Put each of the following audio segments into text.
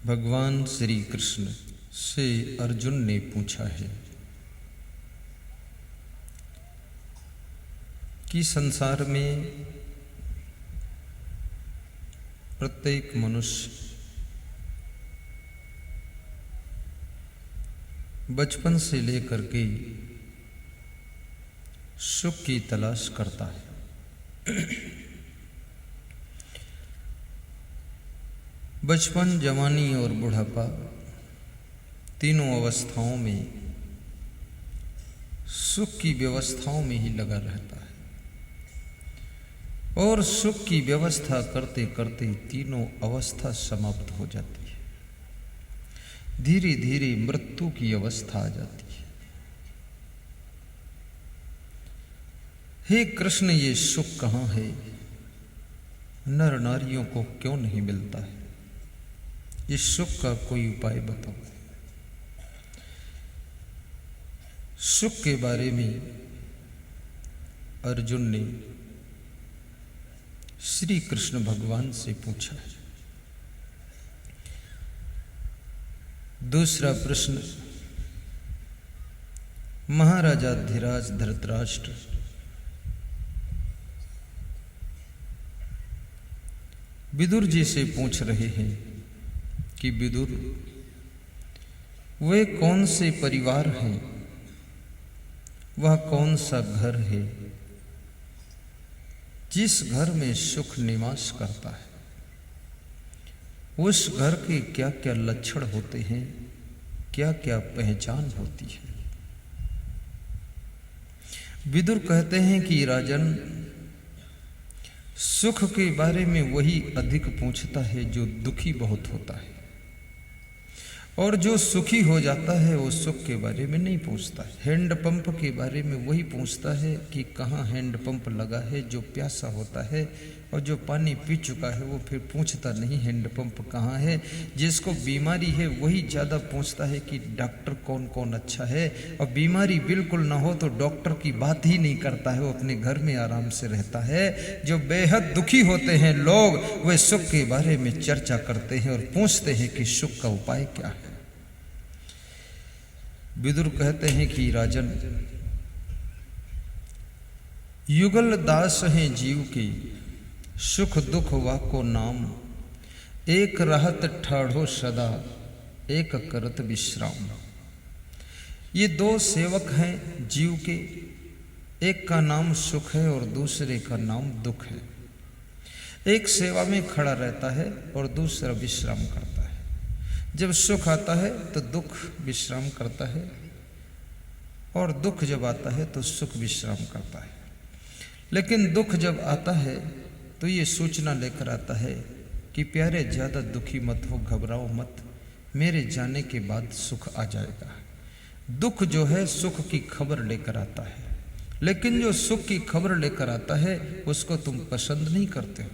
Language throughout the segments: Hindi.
भगवान श्री कृष्ण से अर्जुन ने पूछा है कि संसार में प्रत्येक मनुष्य बचपन से लेकर के सुख की तलाश करता है। बचपन, जवानी और बुढ़ापा तीनों अवस्थाओं में सुख की व्यवस्थाओं में ही लगा रहता है और सुख की व्यवस्था करते करते तीनों अवस्था समाप्त हो जाती है। धीरे धीरे मृत्यु की अवस्था आ जाती है। हे कृष्ण, ये सुख कहाँ है? नर नारियों को क्यों नहीं मिलता है? इस सुख का कोई उपाय बताओ। सुख के बारे में अर्जुन ने श्री कृष्ण भगवान से पूछा है। दूसरा प्रश्न महाराजा धीराज धृतराष्ट्र विदुर जी से पूछ रहे हैं कि विदुर, वे कौन से परिवार हैं, वह कौन सा घर है जिस घर में सुख निवास करता है? उस घर के क्या क्या लक्षण होते हैं, क्या क्या पहचान होती है? विदुर कहते हैं कि राजन, सुख के बारे में वही अधिक पूछता है जो दुखी बहुत होता है, और जो सुखी हो जाता है वो सुख के बारे में नहीं पूछता है। हैंडपंप के बारे में वही पूछता है कि कहाँ हैंडपंप लगा है। जो प्यासा होता है और जो पानी पी चुका है वो फिर पूछता नहीं हैंडपंप कहाँ है। जिसको बीमारी है वही ज़्यादा पूछता है कि डॉक्टर कौन कौन अच्छा है, और बीमारी बिल्कुल ना हो तो डॉक्टर की बात ही नहीं करता है, वो अपने घर में आराम से रहता है। जो बेहद दुखी होते हैं लोग, वे सुख के बारे में चर्चा करते हैं और पूछते हैं कि सुख का उपाय क्या है। विदुर कहते हैं कि राजन, युगल दास हैं जीव के, सुख दुख वाको नाम, एक रहत ठाढ़ो सदा, एक करत विश्राम। ये दो सेवक हैं जीव के, एक का नाम सुख है और दूसरे का नाम दुख है। एक सेवा में खड़ा रहता है और दूसरा विश्राम करता है। जब सुख आता है तो दुख विश्राम करता है, और दुख जब आता है तो सुख विश्राम करता है। लेकिन दुख जब आता है तो ये सूचना लेकर आता है कि प्यारे, ज़्यादा दुखी मत हो, घबराओ मत, मेरे जाने के बाद सुख आ जाएगा। दुख जो है सुख की खबर लेकर आता है, लेकिन जो सुख की खबर लेकर आता है उसको तुम पसंद नहीं करते हो,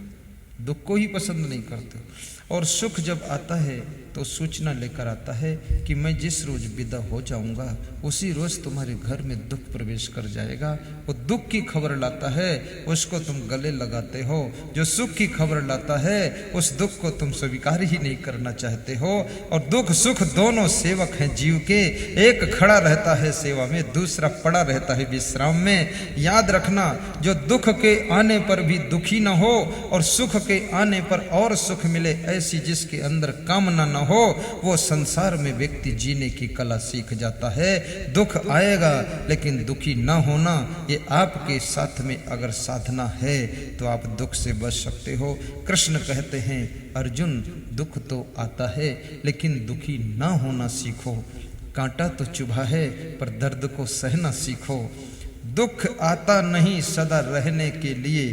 दुख को ही पसंद नहीं करते हो। और सुख जब आता है तो सूचना लेकर आता है कि मैं जिस रोज विदा हो जाऊंगा उसी रोज तुम्हारे घर में दुख प्रवेश कर जाएगा। वो दुख की खबर लाता है, उसको तुम गले लगाते हो। जो सुख की खबर लाता है उस दुख को तुम स्वीकार ही नहीं करना चाहते हो। और दुख सुख दोनों सेवक हैं जीव के, एक खड़ा रहता है सेवा में, दूसरा पड़ा रहता है विश्राम में। याद रखना, जो दुख के आने पर भी दुखी न हो और सुख के आने पर और सुख मिले, ऐसी जिसके अंदर कामना न हो, वो संसार में व्यक्ति जीने की कला सीख जाता है। दुख आएगा लेकिन दुखी न होना, ये आपके साथ में अगर साधना है तो आप दुख से बच सकते हो। कृष्ण कहते हैं, अर्जुन, दुख तो आता है लेकिन दुखी न होना सीखो। कांटा तो चुभा है पर दर्द को सहना सीखो। दुख आता नहीं सदा रहने के लिए,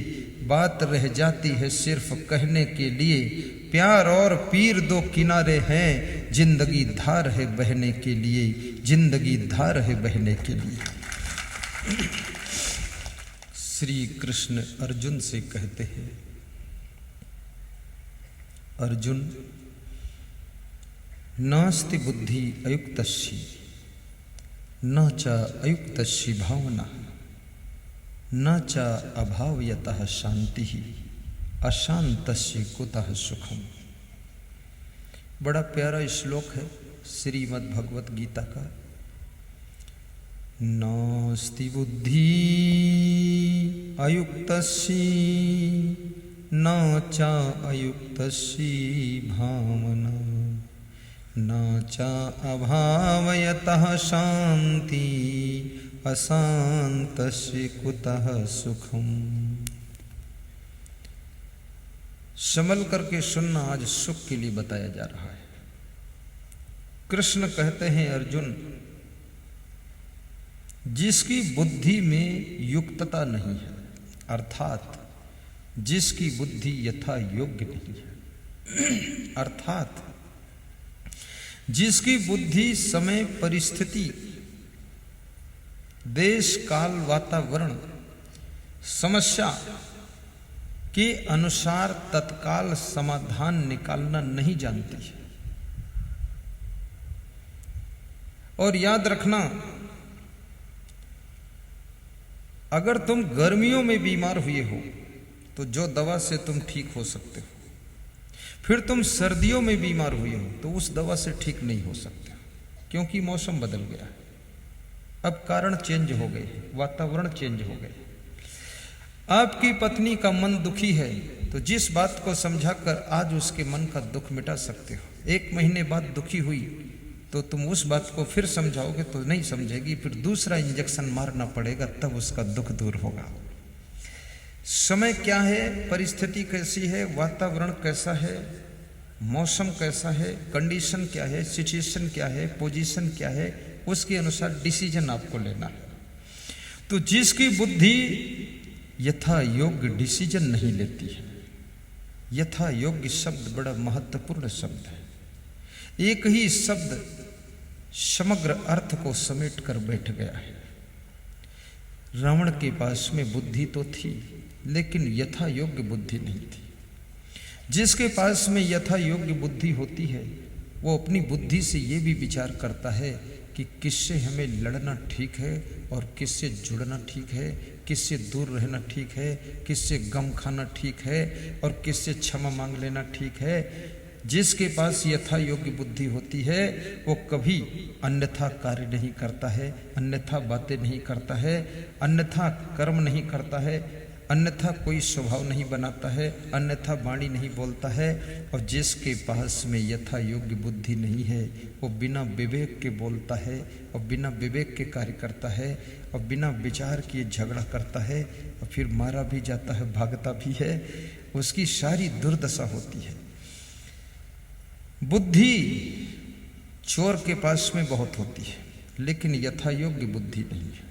बात रह जाती है सिर्फ कहने के लिए। प्यार और पीर दो किनारे हैं, जिंदगी धार है बहने के लिए, जिंदगी धार है बहने के लिए। श्री कृष्ण अर्जुन से कहते हैं, अर्जुन, नास्ति बुद्धि अयुक्तस्य, न च अयुक्तस्य भावना, न च अभावयतः शांति, अशांतस्य कुतः सुखम। बड़ा प्यारा श्लोक है श्रीमद् भगवत गीता का। नास्ति बुद्धि अयुक्तस्य न चा अयुक्तस्य भावना न चा अभावयतः शांति अशांतस्य कुतः सुखम। संभल करके सुनना, आज सुख के लिए बताया जा रहा है। कृष्ण कहते हैं अर्जुन, जिसकी बुद्धि में युक्तता नहीं है, अर्थात जिसकी बुद्धि यथा योग्य नहीं है, अर्थात जिसकी बुद्धि समय परिस्थिति देश काल वातावरण समस्या के अनुसार तत्काल समाधान निकालना नहीं जानती है। और याद रखना, अगर तुम गर्मियों में बीमार हुए हो तो जो दवा से तुम ठीक हो सकते हो, फिर तुम सर्दियों में बीमार हुए हो तो उस दवा से ठीक नहीं हो सकते, क्योंकि मौसम बदल गया है। अब कारण चेंज हो गए, वातावरण चेंज हो गए। आपकी पत्नी का मन दुखी है तो जिस बात को समझाकर आज उसके मन का दुख मिटा सकते हो, 1 महीने बाद दुखी हुई तो तुम उस बात को फिर समझाओगे तो नहीं समझेगी, फिर दूसरा इंजेक्शन मारना पड़ेगा, तब उसका दुख दूर होगा। समय क्या है, परिस्थिति कैसी है, वातावरण कैसा है, मौसम कैसा है, कंडीशन क्या है, सिचुएशन क्या है, पोजीशन क्या है, उसके अनुसार डिसीजन आपको लेना है। तो जिसकी बुद्धि यथा योग्य डिसीजन नहीं लेती है, यथा योग्य शब्द बड़ा महत्वपूर्ण शब्द है। एक ही शब्द समग्र अर्थ को समेट कर बैठ गया है। रावण के पास में बुद्धि तो थी, लेकिन यथा योग्य बुद्धि नहीं थी। जिसके पास में यथा योग्य बुद्धि होती है, वो अपनी बुद्धि से ये भी विचार करता है कि किससे हमें लड़ना ठीक है और किससे जुड़ना ठीक है, किससे दूर रहना ठीक है, किससे गम खाना ठीक है और किससे क्षमा मांग लेना ठीक है। जिसके पास यथा योग्य बुद्धि होती है वो कभी अन्यथा कार्य नहीं करता है, अन्यथा बातें नहीं करता है, अन्यथा कर्म नहीं करता है, अन्यथा कोई स्वभाव नहीं बनाता है, अन्यथा वाणी नहीं बोलता है। और जिसके पास में यथा योग्य बुद्धि नहीं है वो बिना विवेक के बोलता है और बिना विवेक के कार्य करता है और बिना विचार किए झगड़ा करता है और फिर मारा भी जाता है, भागता भी है। उसकी सारी दुर्दशा होती है। बुद्धि चोर के पास में बहुत होती है, लेकिन यथा योग्य बुद्धि नहीं है।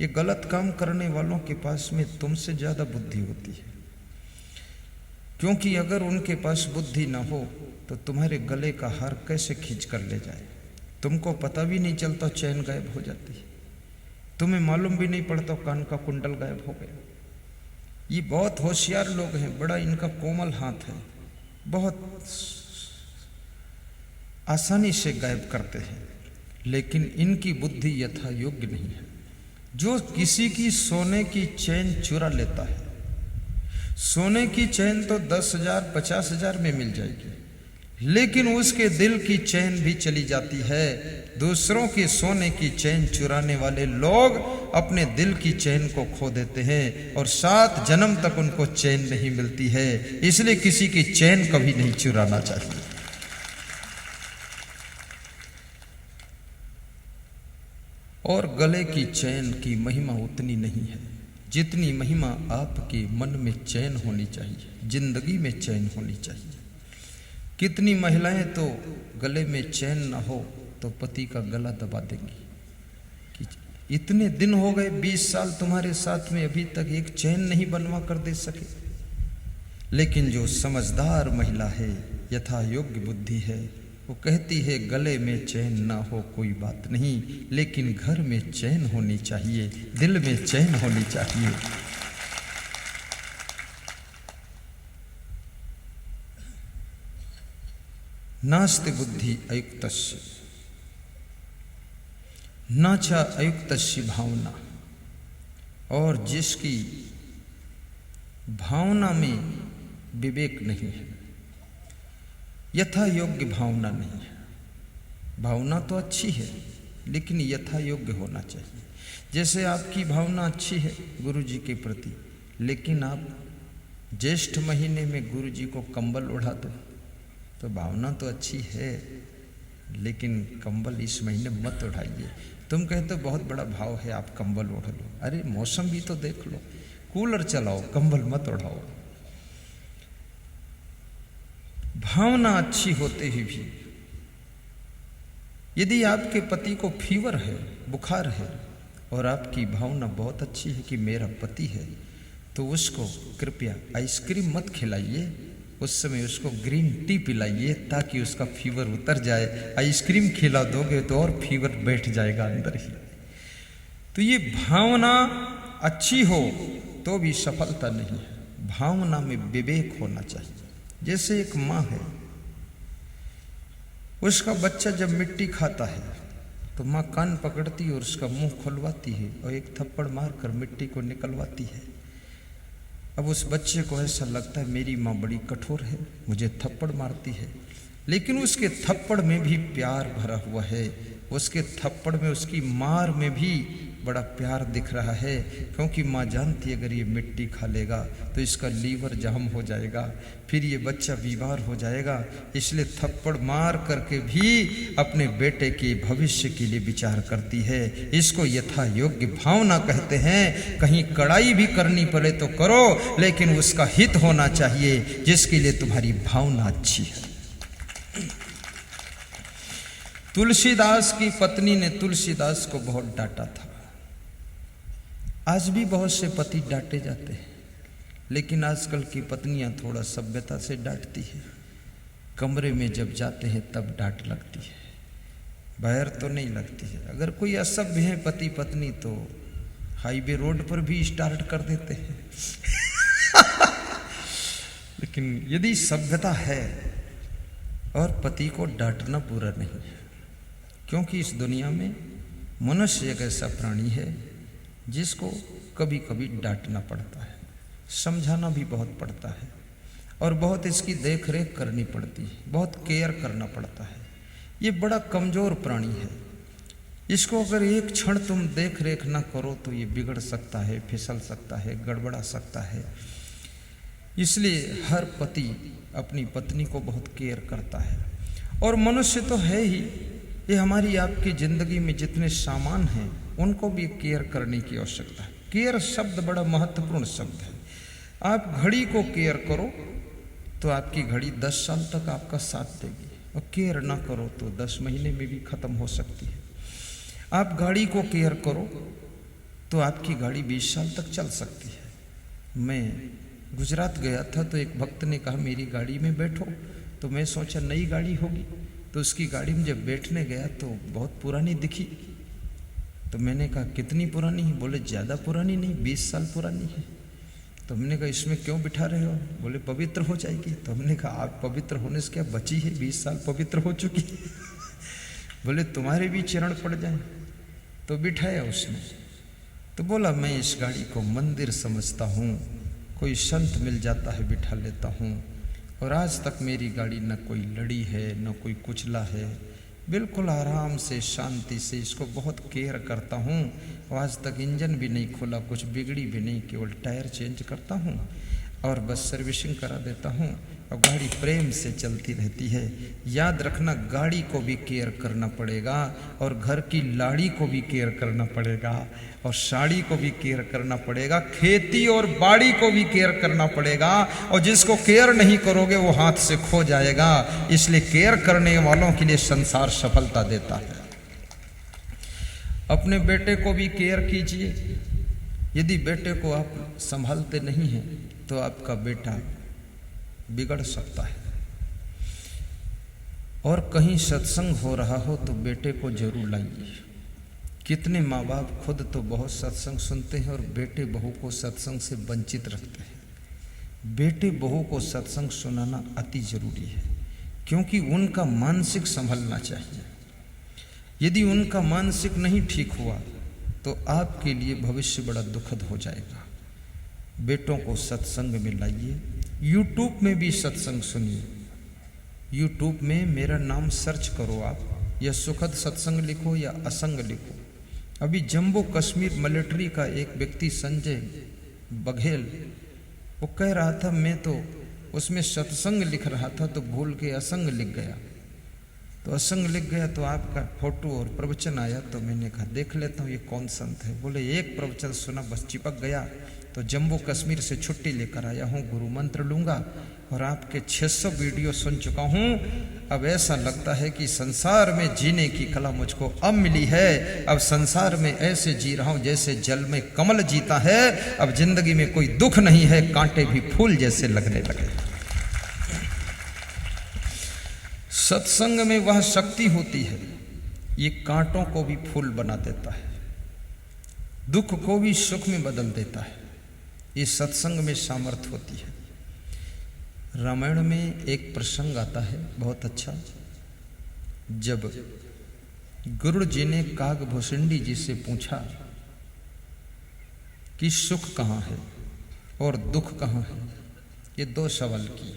ये गलत काम करने वालों के पास में तुमसे ज्यादा बुद्धि होती है, क्योंकि अगर उनके पास बुद्धि ना हो तो तुम्हारे गले का हार कैसे खींच कर ले जाए, तुमको पता भी नहीं चलता, चैन गायब हो जाती है, तुम्हें मालूम भी नहीं पड़ता कान का कुंडल गायब हो गया। ये बहुत होशियार लोग हैं, बड़ा इनका कोमल हाथ है, बहुत आसानी से गायब करते हैं, लेकिन इनकी बुद्धि यथा योग्य नहीं है। जो किसी की सोने की चैन चुरा लेता है, सोने की चैन तो 10,000 50,000 में मिल जाएगी, लेकिन उसके दिल की चैन भी चली जाती है। दूसरों के सोने की चैन चुराने वाले लोग अपने दिल की चैन को खो देते हैं और 7 जन्म तक उनको चैन नहीं मिलती है। इसलिए किसी की चैन कभी नहीं चुराना चाहिए। और गले की चैन की महिमा उतनी नहीं है जितनी महिमा आपके मन में चैन होनी चाहिए, जिंदगी में चैन होनी चाहिए। कितनी महिलाएं तो गले में चैन ना हो तो पति का गला दबा देंगी कि इतने दिन हो गए, 20 साल तुम्हारे साथ में, अभी तक एक चैन नहीं बनवा कर दे सके। लेकिन जो समझदार महिला है, यथा योग्य बुद्धि है, वो कहती है गले में चैन ना हो कोई बात नहीं, लेकिन घर में चैन होनी चाहिए, दिल में चैन होनी चाहिए। नास्ति बुद्धि अयुक्तस्य न च अयुक्तस्य भावना। और जिसकी भावना में विवेक नहीं है, यथा योग्य भावना नहीं है। भावना तो अच्छी है लेकिन यथा योग्य होना चाहिए। जैसे आपकी भावना अच्छी है गुरु जी के प्रति, लेकिन आप ज्येष्ठ महीने में गुरु जी को कंबल ओढ़ा दो तो भावना तो अच्छी है, लेकिन कंबल इस महीने मत उठाइए। तुम कहते हो बहुत बड़ा भाव है, आप कंबल ओढ़ लो। अरे मौसम भी तो देख लो, कूलर चलाओ, कंबल मत ओढ़ाओ। भावना अच्छी होते ही भी यदि आपके पति को फीवर है, बुखार है, और आपकी भावना बहुत अच्छी है कि मेरा पति है, तो उसको कृपया आइसक्रीम मत खिलाइए, उस समय उसको ग्रीन टी पिलाइए ताकि उसका फीवर उतर जाए। आइसक्रीम खिला दोगे तो और फीवर बैठ जाएगा अंदर ही। तो ये भावना अच्छी हो तो भी सफलता नहीं है, भावना में विवेक होना चाहिए। जैसे एक माँ है, उसका बच्चा जब मिट्टी खाता है तो माँ कान पकड़ती है और उसका मुंह खुलवाती है और एक थप्पड़ मारकर मिट्टी को निकलवाती है। अब उस बच्चे को ऐसा लगता है मेरी माँ बड़ी कठोर है, मुझे थप्पड़ मारती है, लेकिन उसके थप्पड़ में भी प्यार भरा हुआ है, उसके थप्पड़ में, उसकी मार में भी बड़ा प्यार दिख रहा है, क्योंकि माँ जानती है अगर ये मिट्टी खा लेगा तो इसका लीवर जाम हो जाएगा, फिर ये बच्चा बीमार हो जाएगा। इसलिए थप्पड़ मार करके भी अपने बेटे के भविष्य के लिए विचार करती है। इसको यथा योग्य भावना कहते हैं। कहीं कड़ाई भी करनी पड़े तो करो, लेकिन उसका हित होना चाहिए जिसके लिए तुम्हारी भावना अच्छी है। तुलसीदास की पत्नी ने तुलसीदास को बहुत डांटा था। आज भी बहुत से पति डांटे जाते हैं, लेकिन आजकल की पत्नियां थोड़ा सभ्यता से डांटती है। कमरे में जब जाते हैं तब डांट लगती है, बाहर तो नहीं लगती है। अगर कोई असभ्य है पति पत्नी तो हाईवे रोड पर भी स्टार्ट कर देते हैं लेकिन यदि सभ्यता है और पति को डांटना बुरा नहीं है, क्योंकि इस दुनिया में मनुष्य एक ऐसा प्राणी है जिसको कभी कभी डांटना पड़ता है, समझाना भी बहुत पड़ता है, और बहुत इसकी देख रेख करनी पड़ती है, बहुत केयर करना पड़ता है। ये बड़ा कमज़ोर प्राणी है, इसको अगर एक क्षण तुम देख रेख ना करो तो ये बिगड़ सकता है, फिसल सकता है, गड़बड़ा सकता है। इसलिए हर पति अपनी पत्नी को बहुत केयर करता है। और मनुष्य तो है ही, ये हमारी आपकी ज़िंदगी में जितने सामान हैं उनको भी केयर करने की आवश्यकता है। केयर शब्द बड़ा महत्वपूर्ण शब्द है। आप घड़ी को केयर करो तो आपकी घड़ी 10 साल तक आपका साथ देगी, और केयर ना करो तो 10 महीने में भी ख़त्म हो सकती है। आप गाड़ी को केयर करो तो आपकी गाड़ी 20 साल तक चल सकती है। मैं गुजरात गया था तो एक भक्त ने कहा मेरी गाड़ी में बैठो, तो मैं सोचा नई गाड़ी होगी, तो उसकी गाड़ी में जब बैठने गया तो बहुत पुरानी दिखी। तो मैंने कहा कितनी पुरानी है? बोले ज़्यादा पुरानी नहीं, 20 साल पुरानी है। तो हमने कहा इसमें क्यों बिठा रहे हो? बोले पवित्र हो जाएगी। तो हमने कहा आप पवित्र होने से क्या बची है, 20 साल पवित्र हो चुकी बोले तुम्हारे भी चरण पड़ जाए। तो बिठाया उसने। तो बोला मैं इस गाड़ी को मंदिर समझता हूँ, कोई संत मिल जाता है बिठा लेता हूँ, और आज तक मेरी गाड़ी न कोई लड़ी है न कोई कुचला है, बिल्कुल आराम से शांति से इसको बहुत केयर करता हूँ। आज तक इंजन भी नहीं खुला, कुछ बिगड़ी भी नहीं, केवल टायर चेंज करता हूँ और बस सर्विसिंग करा देता हूँ, और गाड़ी प्रेम से चलती रहती है। याद रखना गाड़ी को भी केयर करना पड़ेगा, और घर की लाड़ी को भी केयर करना पड़ेगा, और साड़ी को भी केयर करना पड़ेगा, खेती और बाड़ी को भी केयर करना पड़ेगा, और जिसको केयर नहीं करोगे वो हाथ से खो जाएगा। इसलिए केयर करने वालों के लिए संसार सफलता देता है। अपने बेटे को भी केयर कीजिए। यदि बेटे को आप संभालते नहीं हैं तो आपका बेटा बिगड़ सकता है। और कहीं सत्संग हो रहा हो तो बेटे को जरूर लाइए। कितने माँ बाप खुद तो बहुत सत्संग सुनते हैं और बेटे बहू को सत्संग से वंचित रखते हैं। बेटे बहू को सत्संग सुनाना अति जरूरी है, क्योंकि उनका मानसिक संभलना चाहिए। यदि उनका मानसिक नहीं ठीक हुआ तो आपके लिए भविष्य बड़ा दुखद हो जाएगा। बेटों को सत्संग में लाइए, यूट्यूब में भी सत्संग सुनिए। यूट्यूब में मेरा नाम सर्च करो आप, या सुखद सत्संग लिखो या असंग लिखो। अभी जम्मू कश्मीर मिलिट्री का एक व्यक्ति संजय बघेल, वो कह रहा था मैं तो उसमें सत्संग लिख रहा था तो भूल के असंग लिख गया। तो असंग लिख गया तो आपका फोटो और प्रवचन आया, तो मैंने कहा देख लेता हूँ ये कौन संत है। बोले एक प्रवचन सुना बस चिपक गया, तो जम्मू कश्मीर से छुट्टी लेकर आया हूँ, गुरु मंत्र लूंगा और आपके 600 वीडियो सुन चुका हूँ। अब ऐसा लगता है कि संसार में जीने की कला मुझको अब मिली है। अब संसार में ऐसे जी रहा हूँ जैसे जल में कमल जीता है। अब जिंदगी में कोई दुख नहीं है, कांटे भी फूल जैसे लगने लगे। सत्संग में वह शक्ति होती है, ये कांटों को भी फूल बना देता है, दुख को भी सुख में बदल देता है। ये सत्संग में सामर्थ्य होती है। रामायण में एक प्रसंग आता है बहुत अच्छा, जब गुरु जी ने कागभूषुंडी जी से पूछा कि सुख कहाँ है और दुख कहाँ है, ये दो सवाल किए।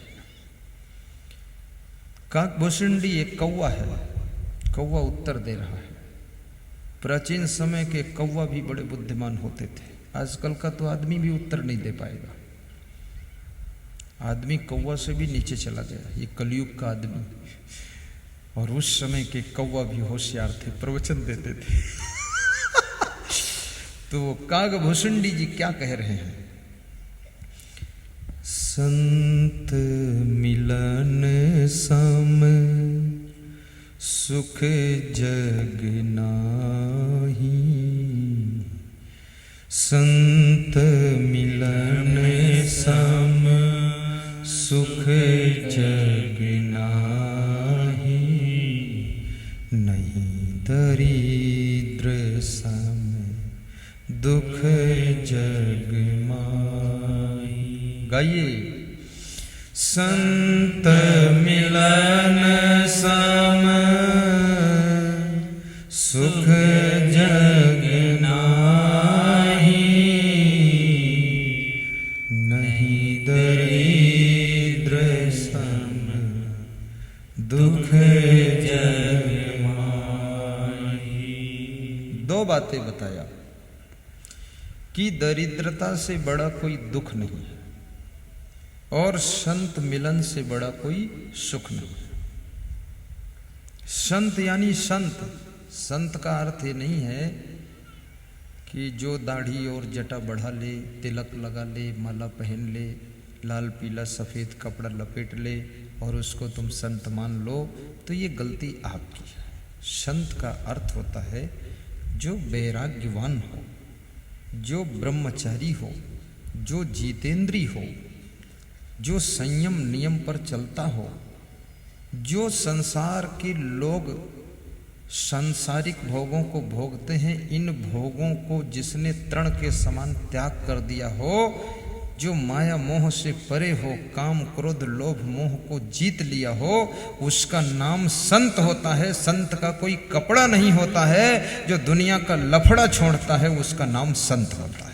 कागभूषुंडी एक कौवा है, कौवा उत्तर दे रहा है। प्राचीन समय के कौवा भी बड़े बुद्धिमान होते थे, आजकल का तो आदमी भी उत्तर नहीं दे पाएगा। आदमी कौवा से भी नीचे चला गया, ये कलयुग का आदमी। और उस समय के कौवा भी होशियार थे, प्रवचन देते थे। तो कागभूषुंडी जी क्या कह रहे हैं? संत मिलन सम सुख जग नाहि, संत मिलन सम सुख जग नाहि, नहीं दरिद्र सम दुख जग माही। गाइए। संत मिलन सम सुख जग नाहि, नहीं दरिद्र सम दुख जग माही। दो बातें बताया कि दरिद्रता से बड़ा कोई दुख नहीं है और संत मिलन से बड़ा कोई सुख नहीं। संत यानी संत, संत का अर्थ ये नहीं है कि जो दाढ़ी और जटा बढ़ा ले, तिलक लगा ले, माला पहन ले, लाल पीला सफेद कपड़ा लपेट ले और उसको तुम संत मान लो, तो ये गलती आपकी है। संत का अर्थ होता है जो वैराग्यवान हो, जो ब्रह्मचारी हो, जो जितेंद्री हो, जो संयम नियम पर चलता हो, जो संसार के लोग सांसारिक भोगों को भोगते हैं, इन भोगों को जिसने तृण के समान त्याग कर दिया हो, जो माया मोह से परे हो, काम क्रोध लोभ मोह को जीत लिया हो, उसका नाम संत होता है। संत का कोई कपड़ा नहीं होता है, जो दुनिया का लफड़ा छोड़ता है उसका नाम संत होता है।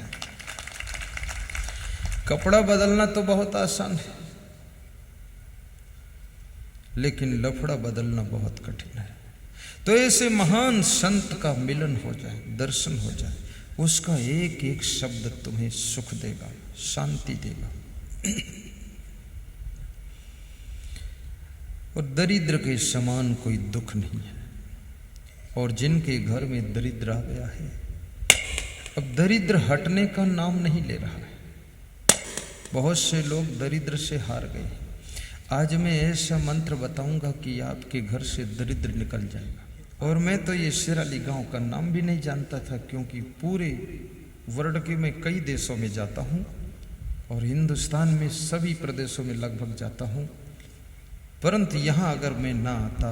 कपड़ा बदलना तो बहुत आसान है, लेकिन लफड़ा बदलना बहुत कठिन है। तो ऐसे महान संत का मिलन हो जाए, दर्शन हो जाए, उसका एक एक शब्द तुम्हें सुख देगा, शांति देगा। और दरिद्र के समान कोई दुख नहीं है। और जिनके घर में दरिद्र आ गया है, अब दरिद्र हटने का नाम नहीं ले रहा है। बहुत से लोग दरिद्र से हार गए। आज मैं ऐसा मंत्र बताऊंगा कि आपके घर से दरिद्र निकल जाएगा। और मैं तो ये शेराली गांव का नाम भी नहीं जानता था, क्योंकि पूरे वर्ल्ड के मैं कई देशों में जाता हूँ और हिंदुस्तान में सभी प्रदेशों में लगभग जाता हूँ, परंतु यहाँ अगर मैं ना आता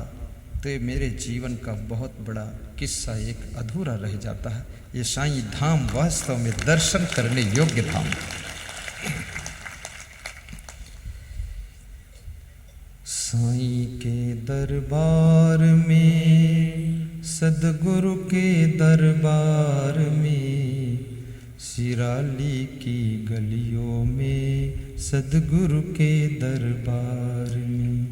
तो ये मेरे जीवन का बहुत बड़ा किस्सा एक अधूरा रह जाता है। ये साईं धाम वास्तव में दर्शन करने योग्य धाम। साईं के दरबार में, सदगुरु के दरबार में, शिराली की गलियों में, सदगुरु के दरबार में,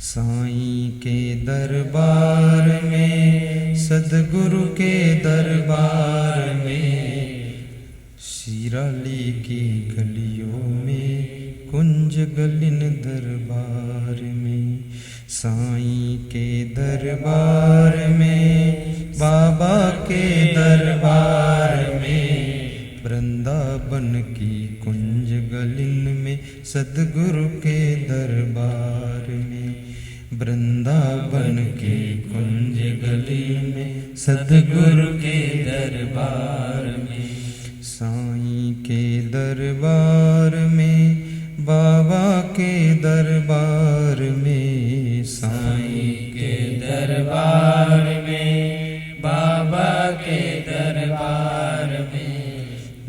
साईं के दरबार में, सदगुरु के दरबार में, शिराली की गलियों में, कुंज गलिन दरबार में। साईं के दरबार में, बाबा के दरबार में, वृंदावन की कुंज गलिन में, सदगुरु के दरबार में, वृंदावन के कुंज गलिन में, सदगुरु के दरबार में। साईं के दरबार में, बाबा के दरबार में, साईं के दरबार में, बाबा के दरबार में,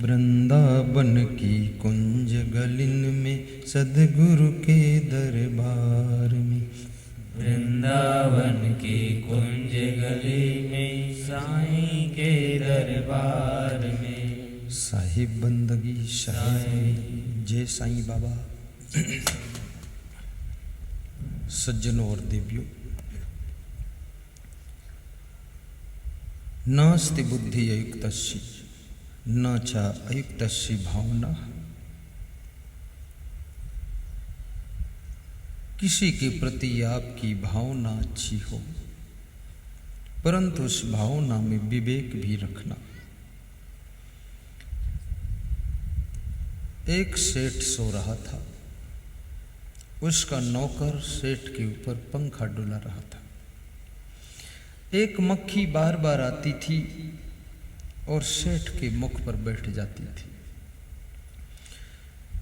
वृंदावन की कुंज गलिन में, सदगुरु के दरबार में, वृंदावन की कुंज गली में, साईं के दरबार में। साहिब बंदगी साहिब जय साईं बाबा। सज्जनों और देवियों, नास्ति बुद्धि अयुक्तस्य न च अयुक्तस्य भावना। किसी के प्रति आपकी भावना अच्छी हो, परंतु उस भावना में विवेक भी रखना। एक सेठ सो रहा था, उसका नौकर सेठ के ऊपर पंखा डुला रहा था। एक मक्खी बार बार आती थी और सेठ के मुख पर बैठ जाती थी।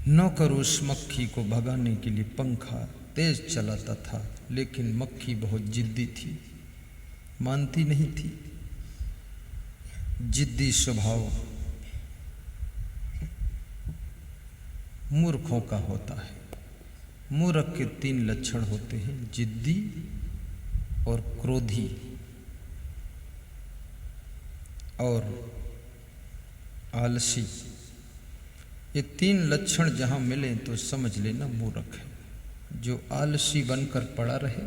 नौकर उस मक्खी को भगाने के लिए पंखा तेज चलाता था, लेकिन मक्खी बहुत जिद्दी थी, मानती नहीं थी। जिद्दी स्वभाव मूर्खों का होता है। मूर्ख के 3 लक्षण होते हैं, जिद्दी और क्रोधी और आलसी। ये 3 लक्षण जहां मिले तो समझ लेना मूर्ख है। जो आलसी बनकर पड़ा रहे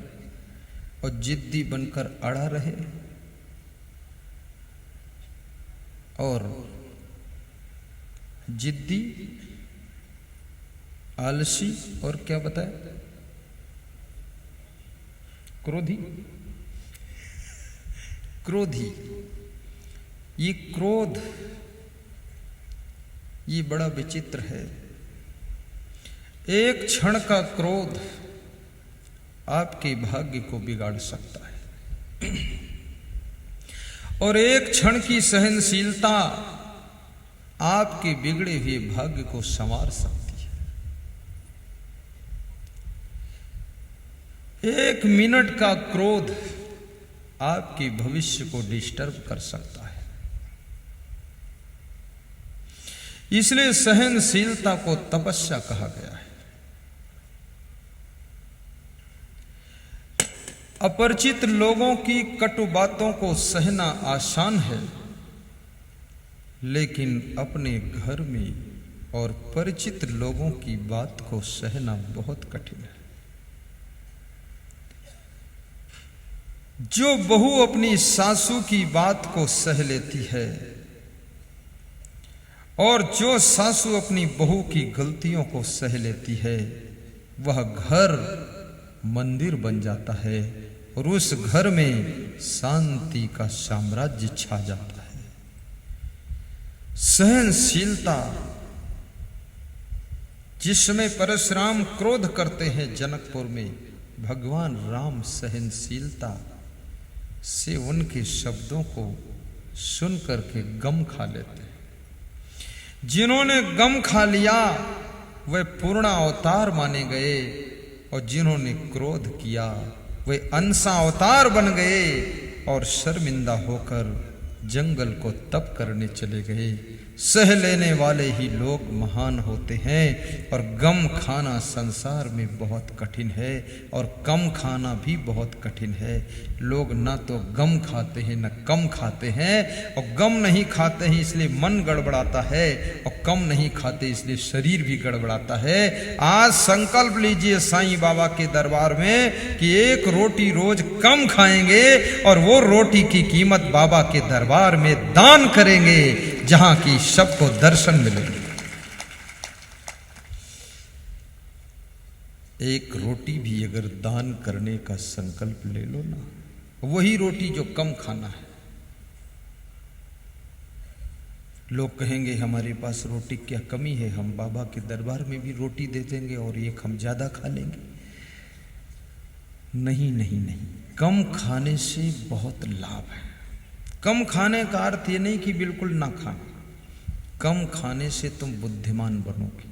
और जिद्दी बनकर अड़ा रहे और जिद्दी, आलसी और क्या बताया, क्रोधी। क्रोधी, ये क्रोध ये बड़ा विचित्र है। एक क्षण का क्रोध आपके भाग्य को बिगाड़ सकता है और एक क्षण की सहनशीलता आपके बिगड़े हुए भाग्य को संवार सकती है। एक मिनट का क्रोध आपके भविष्य को डिस्टर्ब कर सकता है। इसलिए सहनशीलता को तपस्या कहा गया है। अपरिचित लोगों की कटु बातों को सहना आसान है, लेकिन अपने घर में और परिचित लोगों की बात को सहना बहुत कठिन है। जो बहू अपनी सासू की बात को सह लेती है और जो सासू अपनी बहू की गलतियों को सह लेती है, वह घर मंदिर बन जाता है और उस घर में शांति का साम्राज्य छा जाता है। सहनशीलता, जिसमें परशुराम क्रोध करते हैं जनकपुर में, भगवान राम सहनशीलता से उनके शब्दों को सुन करके गम खा लेते हैं। जिन्होंने गम खा लिया वे पूर्ण अवतार माने गए और जिन्होंने क्रोध किया वे अंशा अवतार बन गए और शर्मिंदा होकर जंगल को तप करने चले गए। सह लेने वाले ही लोग महान होते हैं। और गम खाना संसार में बहुत कठिन है और कम खाना भी बहुत कठिन है। लोग ना तो गम खाते हैं न कम खाते हैं, और गम नहीं खाते हैं इसलिए मन गड़बड़ाता है, और कम नहीं खाते इसलिए शरीर भी गड़बड़ाता है। आज संकल्प लीजिए साईं बाबा के दरबार में कि एक रोटी रोज कम खाएंगे और वो रोटी की कीमत बाबा के दरबार में दान करेंगे, जहां की सबको दर्शन मिलेंगे। एक रोटी भी अगर दान करने का संकल्प ले लो ना, वही रोटी जो कम खाना है। लोग कहेंगे हमारे पास रोटी क्या कमी है, हम बाबा के दरबार में भी रोटी दे देंगे और एक हम ज्यादा खा लेंगे। नहीं नहीं नहीं, कम खाने से बहुत लाभ है। कम खाने का अर्थ ये नहीं कि बिल्कुल ना खाना। कम खाने से तुम बुद्धिमान बनोगे।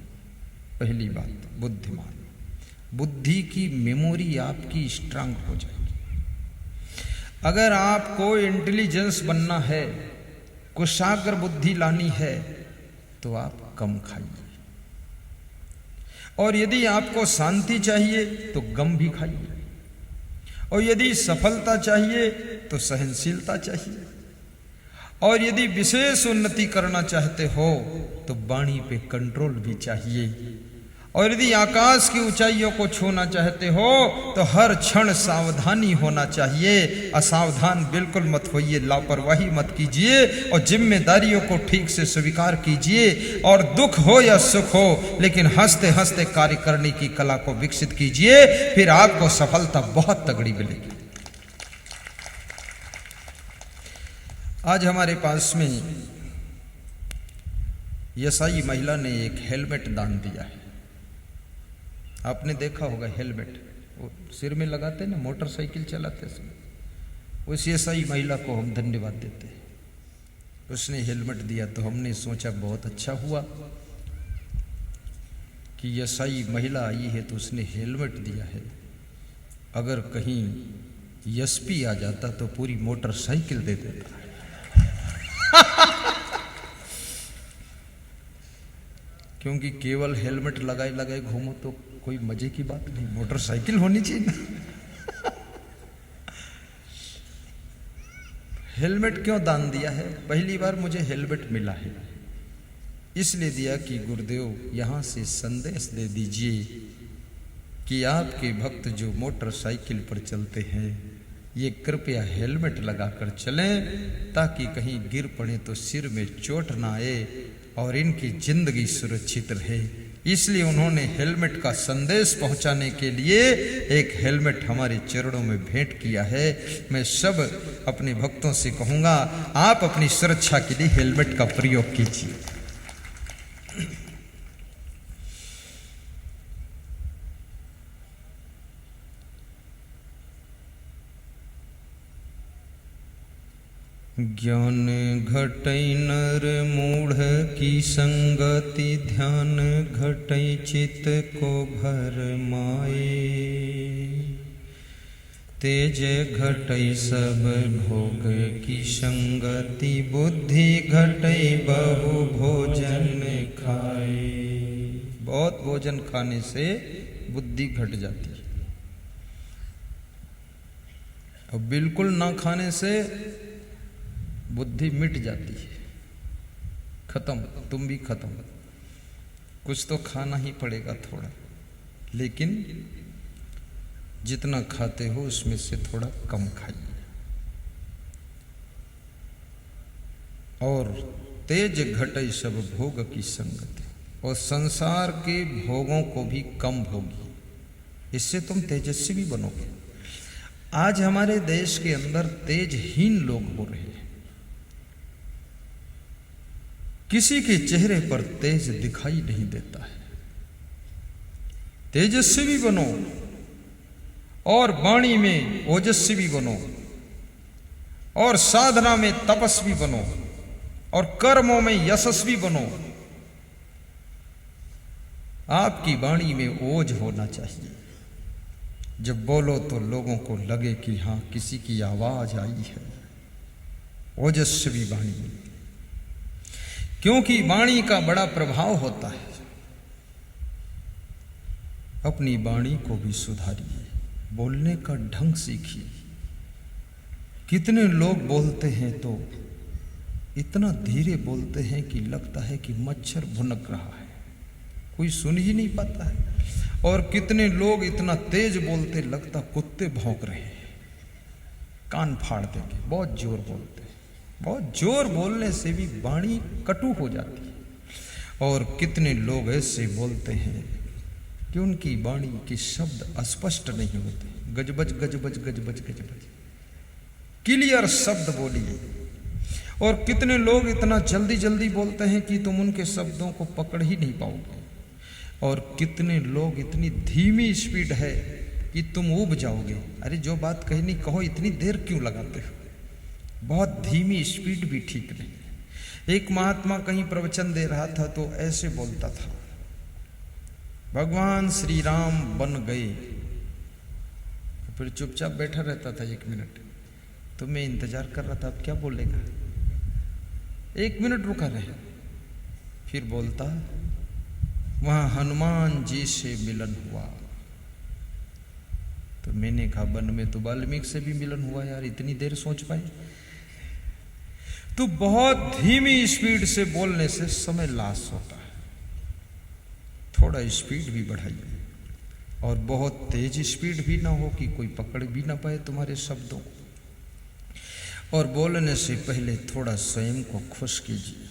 पहली बात, बुद्धिमान, बुद्धि की मेमोरी आपकी स्ट्रांग हो जाएगी। अगर आपको इंटेलिजेंस बनना है, कुशाग्र बुद्धि लानी है, तो आप कम खाइए। और यदि आपको शांति चाहिए तो गम भी खाइए, और यदि सफलता चाहिए तो सहनशीलता चाहिए, और यदि विशेष उन्नति करना चाहते हो तो वाणी पे कंट्रोल भी चाहिए, और यदि आकाश की ऊंचाइयों को छूना चाहते हो तो हर क्षण सावधानी होना चाहिए। असावधान बिल्कुल मत होइए, लापरवाही मत कीजिए, और जिम्मेदारियों को ठीक से स्वीकार कीजिए। और दुख हो या सुख हो, लेकिन हंसते हंसते कार्य करने की कला को विकसित कीजिए, फिर आपको सफलता बहुत तगड़ी मिलेगी। आज हमारे पास में यसाई महिला ने एक हेलमेट दान दिया है। आपने देखा होगा हेलमेट, वो सिर में लगाते ना मोटरसाइकिल चलाते समय। उस यसाई महिला को हम धन्यवाद देते हैं, उसने हेलमेट दिया। तो हमने सोचा बहुत अच्छा हुआ कि यसाई महिला आई है तो उसने हेलमेट दिया है। अगर कहीं एसपी आ जाता तो पूरी मोटरसाइकिल दे देता। क्योंकि केवल हेलमेट लगाए लगाए घूमो तो कोई मजे की बात नहीं, मोटरसाइकिल होनी चाहिए ना। हेलमेट क्यों दान दिया है? पहली बार मुझे हेलमेट मिला है, इसलिए दिया कि गुरुदेव यहां से संदेश दे दीजिए कि आपके भक्त जो मोटरसाइकिल पर चलते हैं ये कृपया हेलमेट लगाकर चलें, ताकि कहीं गिर पड़े तो सिर में चोट ना आए और इनकी जिंदगी सुरक्षित रहे। इसलिए उन्होंने हेलमेट का संदेश पहुंचाने के लिए एक हेलमेट हमारे चरणों में भेंट किया है। मैं सब अपने भक्तों से कहूंगा, आप अपनी सुरक्षा के लिए हेलमेट का प्रयोग कीजिए। ज्ञान घटै नर मूढ़ की संगति, ध्यान घटै चित्त को भर माए। तेज घटै सब भोग की संगति, बुद्धि घटै बहु भोजन खाए। बहुत भोजन खाने से बुद्धि घट जाती है, और बिल्कुल ना खाने से बुद्धि मिट जाती है, खत्म, तुम भी खत्म। कुछ तो खाना ही पड़ेगा थोड़ा, लेकिन जितना खाते हो उसमें से थोड़ा कम खाइए। और तेज घटै सब भोग की संगति, और संसार के भोगों को भी कम भोगी, इससे तुम तेजस्वी बनोगे। आज हमारे देश के अंदर तेजहीन लोग हो रहे हैं, किसी के चेहरे पर तेज दिखाई नहीं देता है। तेजस्वी बनो, और वाणी में ओजस्वी बनो, और साधना में तपस्वी बनो, और कर्मों में यशस्वी बनो। आपकी वाणी में ओज होना चाहिए। जब बोलो तो लोगों को लगे कि हाँ किसी की आवाज आई है। ओजस्वी वाणी। क्योंकि वाणी का बड़ा प्रभाव होता है। अपनी वाणी को भी सुधारिए, बोलने का ढंग सीखिए। कितने लोग बोलते हैं तो इतना धीरे बोलते हैं कि लगता है कि मच्छर भुनक रहा है, कोई सुन ही नहीं पाता है। और कितने लोग इतना तेज बोलते लगता कुत्ते भौंक रहे हैं, कान फाड़ देंगे, बहुत जोर बोलते हैं। बहुत जोर बोलने से भी वाणी कटु हो जाती है। और कितने लोग ऐसे बोलते हैं कि उनकी वाणी के शब्द अस्पष्ट नहीं होते, गजबज गजबज गजबज गजबज, क्लियर शब्द बोलिए। और कितने लोग इतना जल्दी जल्दी बोलते हैं कि तुम उनके शब्दों को पकड़ ही नहीं पाओगे। और कितने लोग इतनी धीमी स्पीड है कि तुम ऊब जाओगे, अरे जो बात कहनी कहो, इतनी देर क्यों लगाते हो। बहुत धीमी स्पीड भी ठीक नहीं। एक महात्मा कहीं प्रवचन दे रहा था तो ऐसे बोलता था, भगवान श्री राम बन गए, फिर चुपचाप बैठा रहता था 1 मिनट। तो मैं इंतजार कर रहा था अब क्या बोलेगा। 1 मिनट रुका रहे, फिर बोलता, वहां हनुमान जी से मिलन हुआ। तो मैंने कहा वन में तो वाल्मीकि से भी मिलन हुआ यार, इतनी देर सोच पाए। तो बहुत धीमी स्पीड से बोलने से समय लॉस होता है, थोड़ा स्पीड भी बढ़ाइए। और बहुत तेज स्पीड भी ना हो कि कोई पकड़ भी ना पाए तुम्हारे शब्दों को। और बोलने से पहले थोड़ा स्वयं को खुश कीजिए।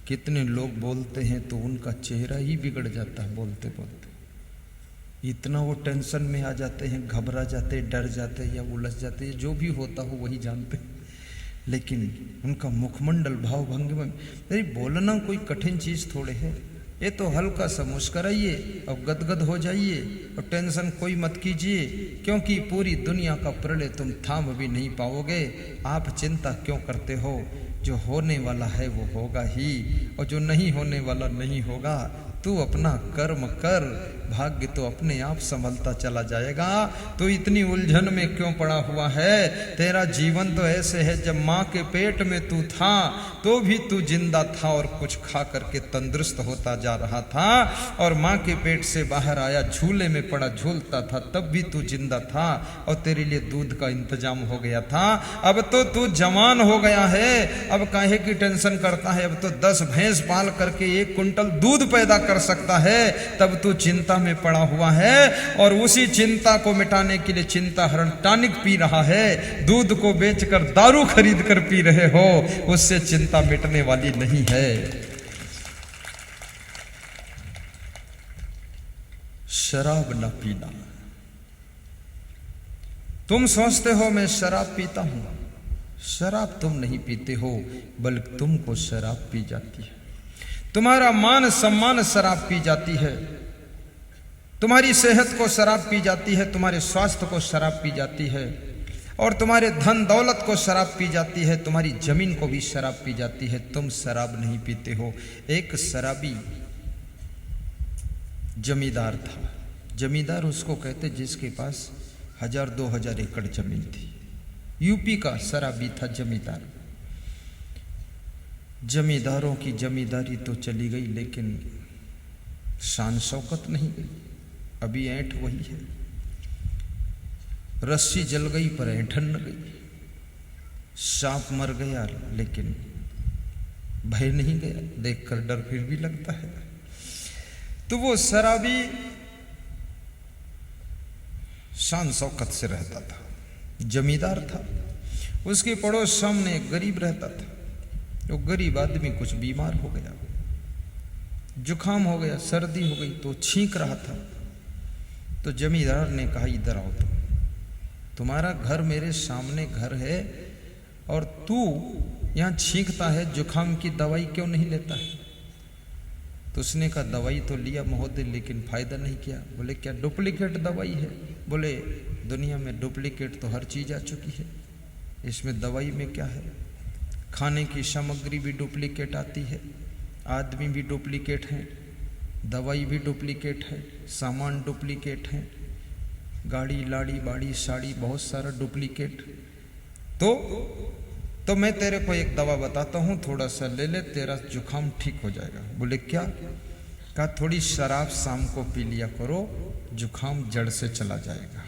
कितने लोग बोलते हैं तो उनका चेहरा ही बिगड़ जाता है बोलते बोलते। इतना वो टेंशन में आ जाते हैं, घबरा जाते, डर जाते या उलझ जाते हैं, जो भी होता हो वही जानते हैं। लेकिन उनका मुखमंडल भाव भंग में, अरे बोलना कोई कठिन चीज थोड़े है, ये तो हल्का सा मुस्कराइए और गदगद हो जाइए और टेंशन कोई मत कीजिए, क्योंकि पूरी दुनिया का प्रलय तुम थाम भी नहीं पाओगे। आप चिंता क्यों करते हो, जो होने वाला है वो होगा ही, और जो नहीं होने वाला नहीं होगा। तू अपना कर्म कर, भाग्य तो अपने आप संभलता चला जाएगा। तो इतनी उलझन में क्यों पड़ा हुआ है। तेरा जीवन तो ऐसे है, जब माँ के पेट में तू था तो भी तू जिंदा था और कुछ खा करके तंदुरुस्त होता जा रहा था, और माँ के पेट से बाहर आया, झूले में पड़ा झूलता था, तब भी तू जिंदा था और तेरे लिए दूध का इंतजाम हो गया था। अब तो तू जवान हो गया है, अब काहे की टेंशन करता है। अब तो 10 भैंस पाल करके 1 कुंटल दूध पैदा कर सकता है, तब तू चिंता में पड़ा हुआ है। और उसी चिंता को मिटाने के लिए चिंता हरण टॉनिक पी रहा है, दूध को बेचकर दारू खरीद कर पी रहे हो, उससे चिंता मिटने वाली नहीं है। शराब न पीना। तुम सोचते हो मैं शराब पीता हूं, शराब तुम नहीं पीते हो, बल्कि तुमको शराब पी जाती है। तुम्हारा मान सम्मान शराब पी जाती है, तुम्हारी सेहत को शराब पी जाती है, तुम्हारे स्वास्थ्य को शराब पी जाती है, और तुम्हारे धन दौलत को शराब पी जाती है, तुम्हारी जमीन को भी शराब पी जाती है। तुम शराब नहीं पीते हो। एक शराबी जमींदार था। जमींदार उसको कहते जिसके पास 1000-2000 एकड़ जमीन थी। यूपी का शराबी था जमींदार। जमींदारों की जमींदारी तो चली गई, लेकिन शान शौकत नहीं गई। अभी ऐंठ वही है। रस्सी जल गई पर ऐंठन न गई। सांप मर गया लेकिन भय नहीं गया, देखकर डर फिर भी लगता है। तो वो शराबी शान शौकत से रहता था, जमींदार था। उसके पड़ोस सामने एक गरीब रहता था। वो गरीब आदमी कुछ बीमार हो गया, जुकाम हो गया, सर्दी हो गई, तो छींक रहा था। तो जमींदार ने कहा इधर आओ, तुम्हारा घर मेरे सामने घर है और तू यहाँ छींकता है, जुकाम की दवाई क्यों नहीं लेता है। तो उसने कहा दवाई तो लिया महोदय, लेकिन फायदा नहीं किया। बोले क्या डुप्लीकेट दवाई है। बोले दुनिया में डुप्लीकेट तो हर चीज आ चुकी है, इसमें दवाई में क्या है। खाने की सामग्री भी डुप्लीकेट आती है, आदमी भी डुप्लीकेट हैं, दवाई भी डुप्लीकेट है, सामान डुप्लीकेट है, गाड़ी लाड़ी बाड़ी साड़ी बहुत सारा डुप्लीकेट। तो तो मैं तेरे को एक दवा बताता हूँ, थोड़ा सा ले ले, तेरा जुकाम ठीक हो जाएगा। बोले क्या? कहा थोड़ी शराब शाम को पी लिया करो, जुकाम जड़ से चला जाएगा।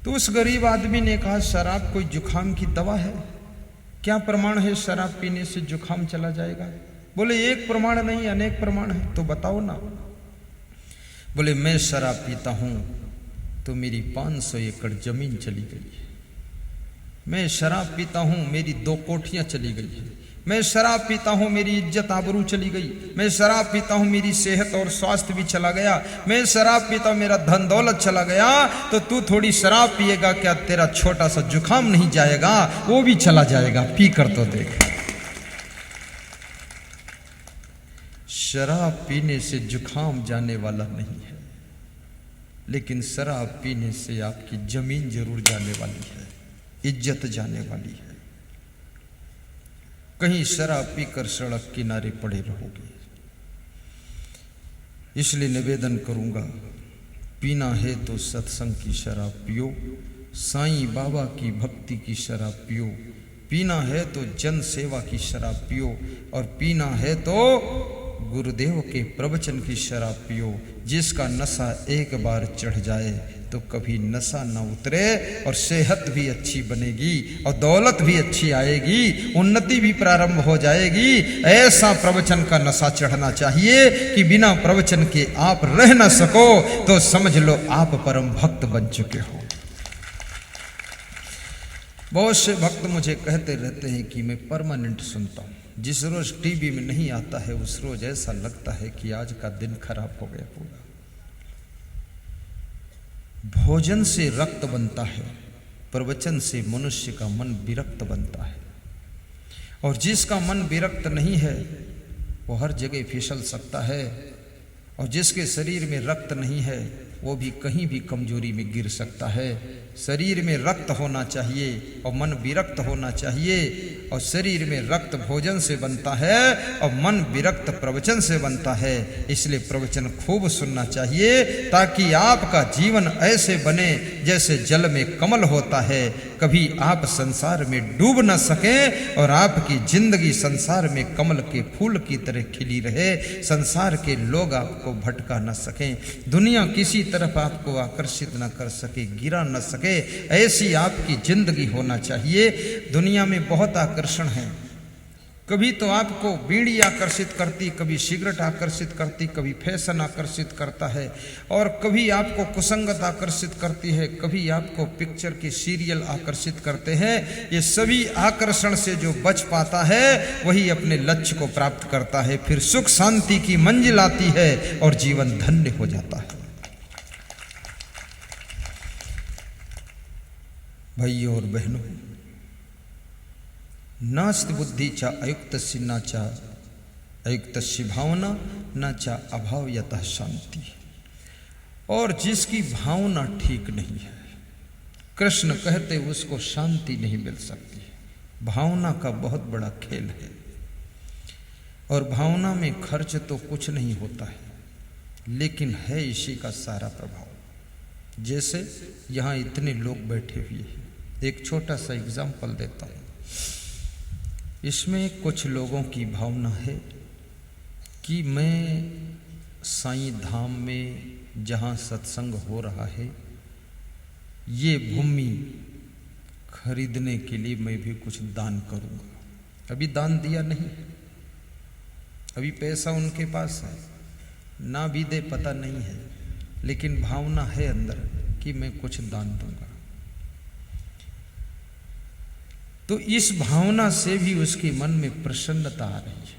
तो उस गरीब आदमी ने कहा शराब कोई जुकाम की दवा है? क्या प्रमाण है शराब पीने से जुकाम चला जाएगा? बोले एक प्रमाण नहीं, अनेक प्रमाण है। तो बताओ ना। बोले मैं शराब पीता हूं तो मेरी 500 एकड़ जमीन चली गई है। मैं शराब पीता हूं मेरी 2 कोठियां चली गई है। मैं शराब पीता हूं मेरी इज्जत आबरू चली गई। मैं शराब पीता हूं मेरी सेहत और स्वास्थ्य भी चला गया। मैं शराब पीता हूं मेरा धन दौलत चला गया। तो तू थोड़ी शराब पिएगा, क्या तेरा छोटा सा जुकाम नहीं जाएगा? वो भी चला जाएगा, पी कर तो देख। शराब पीने से जुकाम जाने वाला नहीं है, लेकिन शराब पीने से आपकी जमीन जरूर जाने वाली है, इज्जत जाने वाली है। कहीं शराब पीकर सड़क किनारे पड़े रहोगे। इसलिए निवेदन करूंगा, पीना है तो सत्संग की शराब पियो, साईं बाबा की भक्ति की शराब पियो। पीना है तो जन सेवा की शराब पियो, और पीना है तो गुरुदेव के प्रवचन की शराब पियो। जिसका नशा एक बार चढ़ जाए तो कभी नशा न उतरे, और सेहत भी अच्छी बनेगी और दौलत भी अच्छी आएगी, उन्नति भी प्रारंभ हो जाएगी। ऐसा प्रवचन का नशा चढ़ना चाहिए कि बिना प्रवचन के आप रह न सको, तो समझ लो आप परम भक्त बन चुके हो। बहुत से भक्त मुझे कहते रहते हैं कि मैं परमानेंट सुनता हूं, जिस रोज टीवी में नहीं आता है उस रोज ऐसा लगता है कि आज का दिन खराब हो गया पूरा। भोजन से रक्त बनता है, प्रवचन से मनुष्य का मन विरक्त बनता है, और जिसका मन विरक्त नहीं है वो हर जगह फिसल सकता है, और जिसके शरीर में रक्त नहीं है वो भी कहीं भी कमजोरी में गिर सकता है। शरीर में रक्त होना चाहिए और मन विरक्त होना चाहिए, और शरीर में रक्त भोजन से बनता है और मन विरक्त प्रवचन से बनता है। इसलिए प्रवचन खूब सुनना चाहिए, ताकि आपका जीवन ऐसे बने जैसे जल में कमल होता है, कभी आप संसार में डूब न सकें, और आपकी जिंदगी संसार में कमल के फूल की तरह खिली रहे। संसार के लोग आपको भटका न सकें, दुनिया किसी तरफ आपको आकर्षित न कर सके, गिरा न सके, ऐसी आपकी जिंदगी होना चाहिए। दुनिया में बहुत आकर्षण है, कभी तो आपको बीड़ी आकर्षित करती, कभी सिगरेट आकर्षित करती, कभी फैशन आकर्षित करता है, और कभी आपको कुसंगत आकर्षित करती है, कभी आपको पिक्चर के सीरियल आकर्षित करते हैं। ये सभी आकर्षण से जो बच पाता है वही अपने लक्ष्य को प्राप्त करता है, फिर सुख शांति की मंजिल आती है और जीवन धन्य हो जाता है। भाइयों और बहनों, नास्ति बुद्धि चा अयुक्त न चा अयुक्त भावना न चा अभाव यतः शांति। और जिसकी भावना ठीक नहीं है, कृष्ण कहते उसको शांति नहीं मिल सकती। भावना का बहुत बड़ा खेल है, और भावना में खर्च तो कुछ नहीं होता है, लेकिन है इसी का सारा प्रभाव। जैसे यहाँ इतने लोग बैठे हुए हैं, एक छोटा सा एग्जाम्पल देता हूँ। इसमें कुछ लोगों की भावना है कि मैं साईं धाम में जहाँ सत्संग हो रहा है, ये भूमि खरीदने के लिए मैं भी कुछ दान करूँगा। अभी दान दिया नहीं, अभी पैसा उनके पास है, ना भी दे पता नहीं है, लेकिन भावना है अंदर कि मैं कुछ दान दूंगा। तो इस भावना से भी उसके मन में प्रसन्नता आ रही है,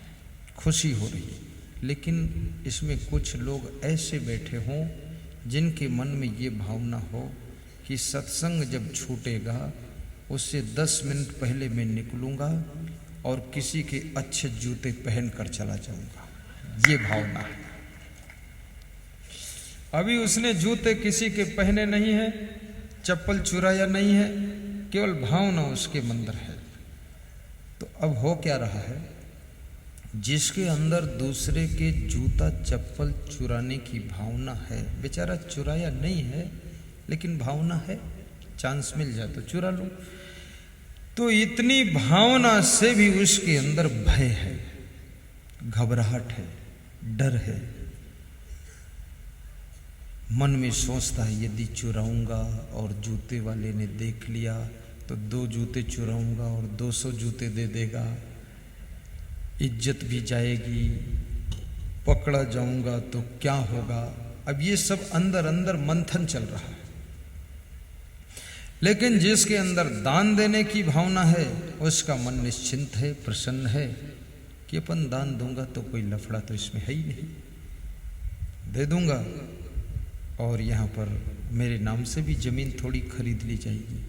खुशी हो रही है। लेकिन इसमें कुछ लोग ऐसे बैठे हों जिनके मन में ये भावना हो कि सत्संग जब छूटेगा उससे 10 मिनट पहले मैं निकलूंगा और किसी के अच्छे जूते पहन कर चला जाऊंगा। ये भावना है। अभी उसने जूते किसी के पहने नहीं है, चप्पल चुराया नहीं है, केवल भावना उसके अंदर है। तो अब हो क्या रहा है, जिसके अंदर दूसरे के जूता चप्पल चुराने की भावना है, बेचारा चुराया नहीं है लेकिन भावना है, चांस मिल जाए तो चुरा लूं। तो इतनी भावना से भी उसके अंदर भय है, घबराहट है, डर है। मन में सोचता है यदि चुराऊंगा और जूते वाले ने देख लिया तो 2 जूते चुराऊंगा और 200 जूते दे देगा, इज्जत भी जाएगी, पकड़ा जाऊंगा तो क्या होगा। अब ये सब अंदर अंदर मंथन चल रहा है। लेकिन जिसके अंदर दान देने की भावना है उसका मन निश्चिंत है, प्रसन्न है कि अपन दान दूंगा तो कोई लफड़ा तो इसमें है ही नहीं, दे दूंगा और यहाँ पर मेरे नाम से भी जमीन थोड़ी खरीद ली जाएगी।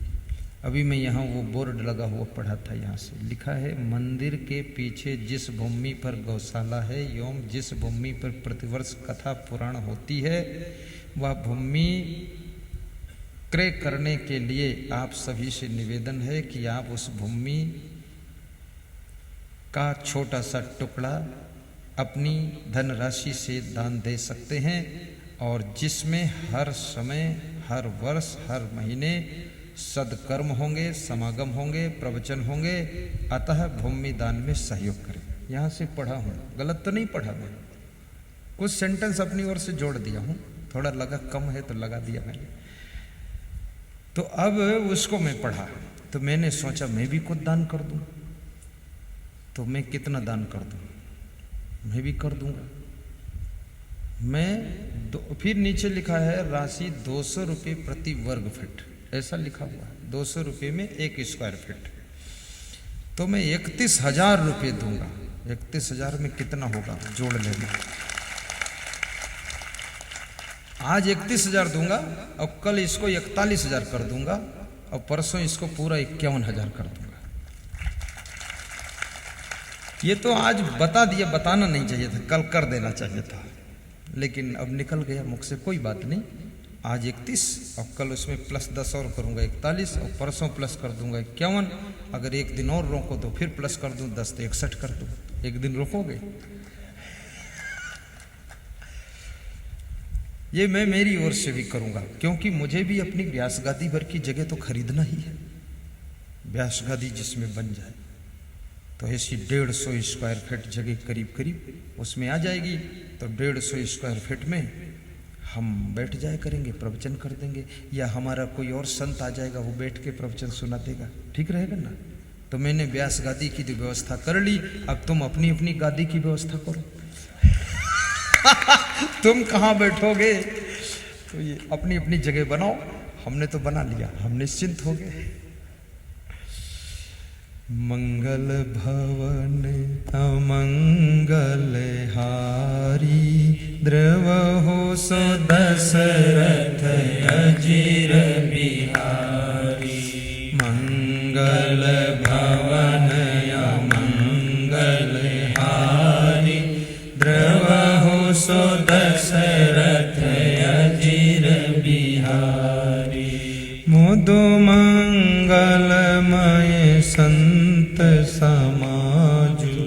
अभी मैं यहाँ वो बोर्ड लगा हुआ पढ़ा था, यहाँ से लिखा है मंदिर के पीछे जिस भूमि पर गौशाला है एवं जिस भूमि पर प्रतिवर्ष कथा पुराण होती है वह भूमि क्रय करने के लिए आप सभी से निवेदन है कि आप उस भूमि का छोटा सा टुकड़ा अपनी धनराशि से दान दे सकते हैं और जिसमें हर समय, हर वर्ष, हर महीने सदकर्म होंगे, समागम होंगे, प्रवचन होंगे, अतः भूमि दान में सहयोग करें। यहाँ से पढ़ा हूँ, गलत तो नहीं पढ़ा मैं, कुछ सेंटेंस अपनी ओर से जोड़ दिया हूँ, थोड़ा लगा कम है तो लगा दिया मैंने। तो अब उसको मैं पढ़ा तो मैंने सोचा मैं भी कुछ दान कर दूँ। तो मैं कितना दान कर दूँ? मैं भी कर दूंगा। फिर नीचे लिखा है राशि 200 रुपये प्रति वर्ग फीट, ऐसा लिखा हुआ है, 200 रुपये में 1 स्क्वायर फीट। तो मैं 31,000 रुपये दूंगा। 31,000 में कितना होगा जोड़ लेना। आज 31,000 दूंगा और कल इसको 41,000 कर दूंगा और परसों इसको पूरा 51,000 कर दूंगा। ये तो आज बता दिया, बताना नहीं चाहिए था, कल कर देना चाहिए था, लेकिन अब निकल गया मुख से, कोई बात नहीं। आज 31 और कल उसमें प्लस 10 और करूंगा 41 और परसों प्लस कर दूंगा 51। अगर एक दिन और रोको तो फिर प्लस कर दूं 10 तो 61 कर दूं। एक दिन रोकोगे? ये मैं मेरी ओर से भी करूंगा, क्योंकि मुझे भी अपनी व्यास गादी भर की जगह तो खरीदना ही है। व्यास गादी जिसमें बन जाए तो ऐसी 150 स्क्वायर फीट जगह करीब करीब उसमें आ जाएगी। तो 150 स्क्वायर फीट में हम बैठ जाया करेंगे, प्रवचन कर देंगे, या हमारा कोई और संत आ जाएगा वो बैठ के प्रवचन सुना देगा, ठीक रहेगा ना। तो मैंने व्यास गादी की तो व्यवस्था कर ली, अब तुम अपनी अपनी गादी की व्यवस्था करो। तुम कहाँ बैठोगे तो ये अपनी अपनी जगह बनाओ। हमने तो बना लिया, हम निश्चिंत हो गए। मंगल भवन अमंगल हारी, द्रव हो सो दशरथ अजीर बिहारी। मंगल भवन अमंगल हारी, द्रव हो सो दशरथ अजीर बिहारी। मुदु मंगलमय संत समाजु,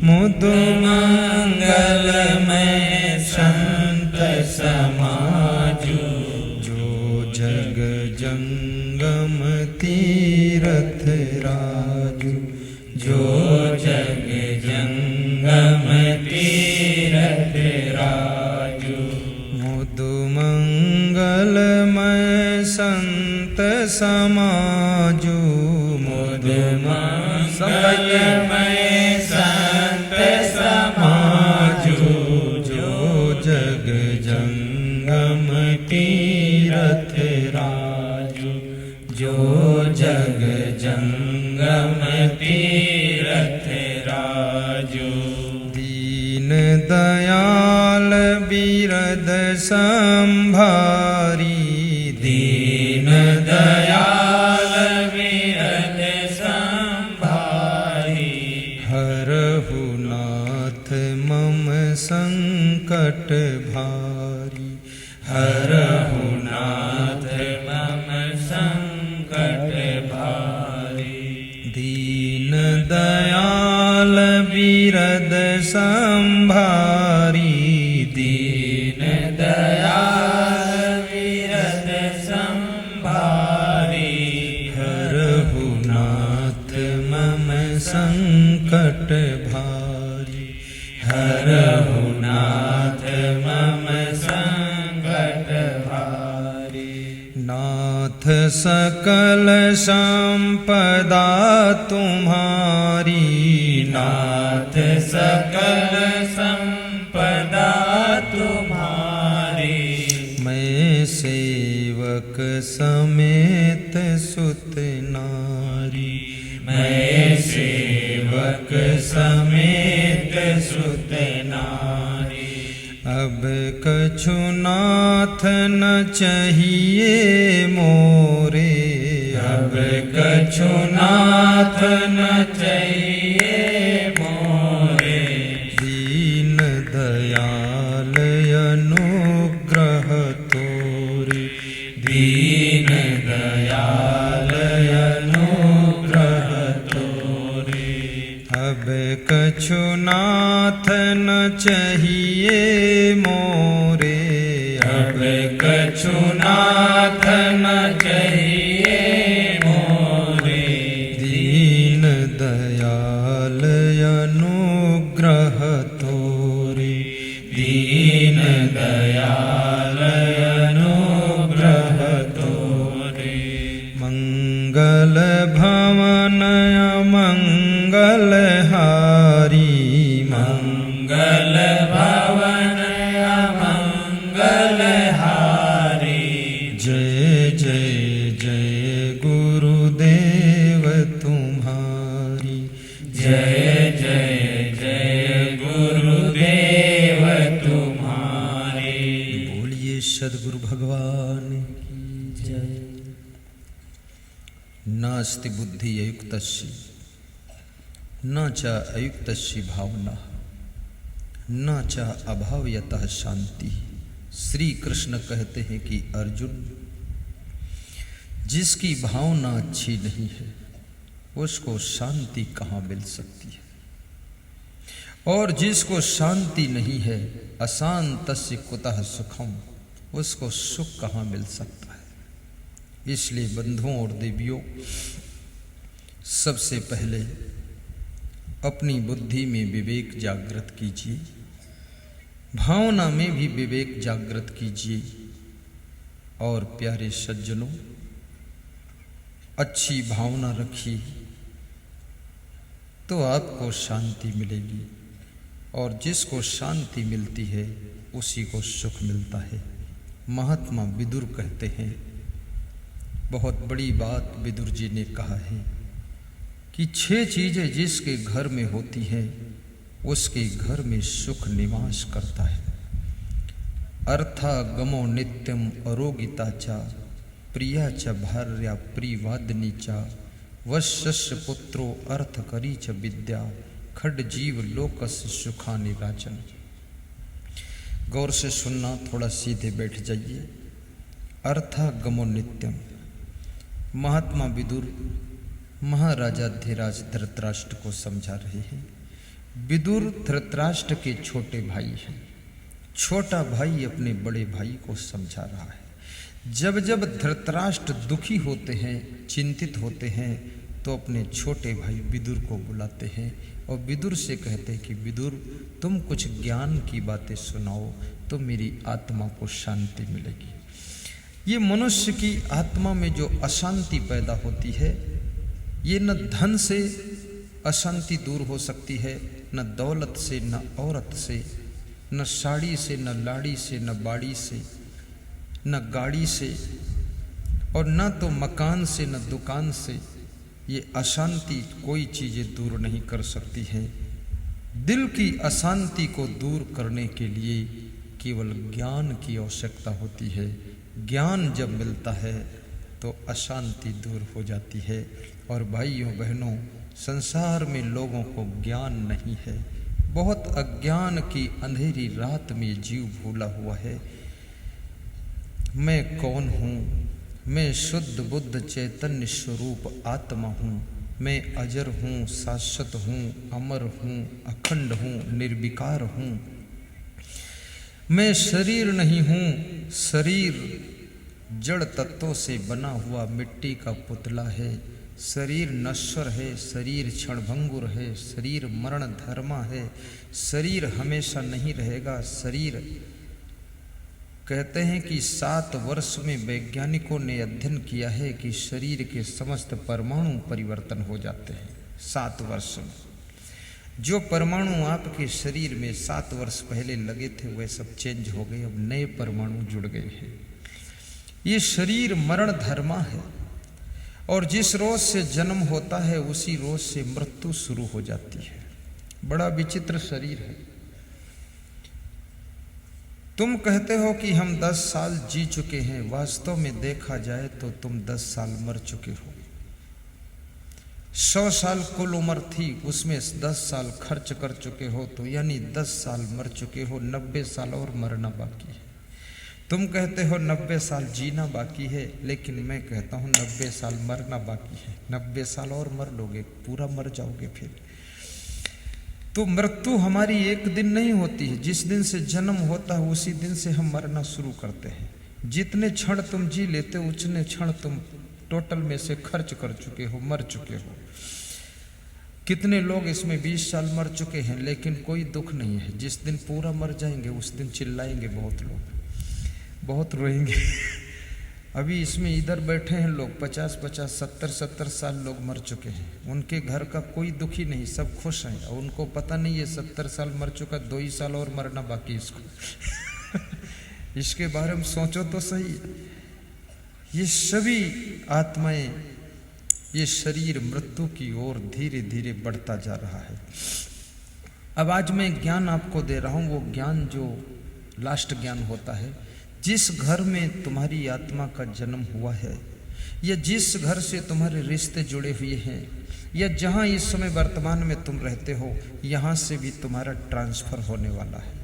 मुदु मंगलमय संत समाजु। जो जग जंगम तीरथ राजु, जो जग जंगम तीरथ राजु। मुदु मंगलमय संत समाजु, मुदु मंगलमय संत समाजु। जो जग जंगम तीरथ राजु, जो जग जंगम तीरथ राजु। दीन दयाल बिरद संभारी, दीन दयाल बिरद संभारी। हरहु नाथ मम संकट भारी, हरहु नाथ मम संकट भारी। दीन दयाल बिरद संभारी, दीन दयाल बिरद संभारी। हरहु नाथ संकट भारी। हरहु नाथ मम संकट भारी। नाथ सकल संपदा तुम्हारी। नाथ सकल संपदा तुम्हारी। मैं सेवक समेत सुत नारी। मैं सेवक समेत सुत नारी। अब कछु नाथ न चाहिए मोरे। अब कछु नाथ न चाहिए मोरे। दीन दयाल अनुग्रह तोरे। दीन दयाल अनुग्रह तोरे। अब कछु नाथ न चाहिए मोरे। अब कछु नाथ न चाहिए मोरे। दीन दयाल अनुग्रह तोरे। दीन दयाल अनुग्रह तोरे। मंगल भवन मंगल हारी। मंगल भवन मंगल हारी। जय जय जय गुरुदेव तुम्हारी। जय जय जय गुरुदेव तुम्हारी। बोलिए सद्गुरु भगवान की जय। नास्ति बुद्धि अयुक्तस्य न च अयुक्तस्य भावना न च अभावयतः शांति। श्री कृष्ण कहते हैं कि अर्जुन, जिसकी भावना अच्छी नहीं है उसको शांति कहाँ मिल सकती है, और जिसको शांति नहीं है अशांतस्य कुतः सुखम, उसको सुख कहाँ मिल सकता है। इसलिए बंधुओं और देवियों, सबसे पहले अपनी बुद्धि में विवेक जागृत कीजिए, भावना में भी विवेक जागृत कीजिए। और प्यारे सज्जनों, अच्छी भावना रखिए तो आपको शांति मिलेगी, और जिसको शांति मिलती है उसी को सुख मिलता है। महात्मा विदुर कहते हैं, बहुत बड़ी बात विदुर जी ने कहा है कि 6 चीजें जिसके घर में होती हैं उसके घर में सुख निवास करता है। अर्था गमो नित्यम अरोगिता चा, प्रिया च भार्या प्रियवादिनी चा, वश्यस्य पुत्रो अर्थ करी च विद्या, खड जीव लोकस्य सुखानि राजन। गौर से सुनना, थोड़ा सीधे बैठ जाइए। अर्था गमो नित्यम, महात्मा विदुर महाराजा धीराज धृतराष्ट्र को समझा रहे हैं। विदुर धृतराष्ट्र के छोटे भाई हैं। छोटा भाई अपने बड़े भाई को समझा रहा है। जब जब धृतराष्ट्र दुखी होते हैं, चिंतित होते हैं, तो अपने छोटे भाई विदुर को बुलाते हैं और विदुर से कहते हैं कि विदुर, तुम कुछ ज्ञान की बातें सुनाओ तो मेरी आत्मा को शांति मिलेगी। ये मनुष्य की आत्मा में जो अशांति पैदा होती है, ये न धन से अशांति दूर हो सकती है, न दौलत से, न औरत से, न साड़ी से, न लाड़ी से, न बाड़ी से, न गाड़ी से, और न तो मकान से, न दुकान से। ये अशांति कोई चीज़ें दूर नहीं कर सकती हैं। दिल की अशांति को दूर करने के लिए केवल ज्ञान की आवश्यकता होती है। ज्ञान जब मिलता है तो अशांति दूर हो जाती है। और भाइयों बहनों, संसार में लोगों को ज्ञान नहीं है। बहुत अज्ञान की अंधेरी रात में जीव भूला हुआ है। मैं कौन हूँ? मैं शुद्ध बुद्ध चैतन्य स्वरूप आत्मा हूँ। मैं अजर हूँ, शाश्वत हूँ, अमर हूँ, अखंड हूँ, निर्विकार हूँ। मैं शरीर नहीं हूँ। शरीर जड़ तत्वों से बना हुआ मिट्टी का पुतला है। शरीर नश्वर है, शरीर क्षणभंगुर है, शरीर मरण धर्मा है, शरीर हमेशा नहीं रहेगा। शरीर कहते हैं कि 7 वर्ष में वैज्ञानिकों ने अध्ययन किया है कि शरीर के समस्त परमाणु परिवर्तन हो जाते हैं 7 वर्ष में। जो परमाणु आपके शरीर में 7 वर्ष पहले लगे थे वह सब चेंज हो गए, अब नए परमाणु जुड़ गए हैं। ये शरीर मरण धर्मा है और जिस रोज से जन्म होता है उसी रोज से मृत्यु शुरू हो जाती है। बड़ा विचित्र शरीर है। तुम कहते हो कि हम 10 साल जी चुके हैं, वास्तव में देखा जाए तो तुम 10 साल मर चुके हो। 100 साल कुल उम्र थी, उसमें 10 साल खर्च कर चुके हो, तो यानी 10 साल मर चुके हो। 90 साल और मरना बाकी है। तुम कहते हो 90 साल जीना बाकी है, लेकिन मैं कहता हूँ 90 साल मरना बाकी है। 90 साल और मर लोगे, पूरा मर जाओगे फिर। तो मृत्यु हमारी एक दिन नहीं होती है। जिस दिन से जन्म होता है उसी दिन से हम मरना शुरू करते हैं। जितने क्षण तुम जी लेते हो उतने क्षण तुम टोटल में से खर्च कर चुके हो, मर चुके हो। कितने लोग इसमें 20 साल मर चुके हैं, लेकिन कोई दुख नहीं है। जिस दिन पूरा मर जाएंगे उस दिन चिल्लाएंगे बहुत लोग, बहुत रोएंगे। अभी इसमें इधर बैठे हैं लोग 50-50, 70-70 साल लोग मर चुके हैं। उनके घर का कोई दुखी नहीं, सब खुश हैं। और उनको पता नहीं है 70 साल मर चुका, 2 ही साल और मरना बाकी इसको। इसके बारे में सोचो तो सही। ये सभी आत्माएं, ये शरीर मृत्यु की ओर धीरे धीरे बढ़ता जा रहा है। अब आज मैं ज्ञान आपको दे रहा हूं, वो ज्ञान जो लास्ट ज्ञान होता है। जिस घर में तुम्हारी आत्मा का जन्म हुआ है, या जिस घर से तुम्हारे रिश्ते जुड़े हुए हैं, या जहां इस समय वर्तमान में तुम रहते हो, यहां से भी तुम्हारा ट्रांसफर होने वाला है।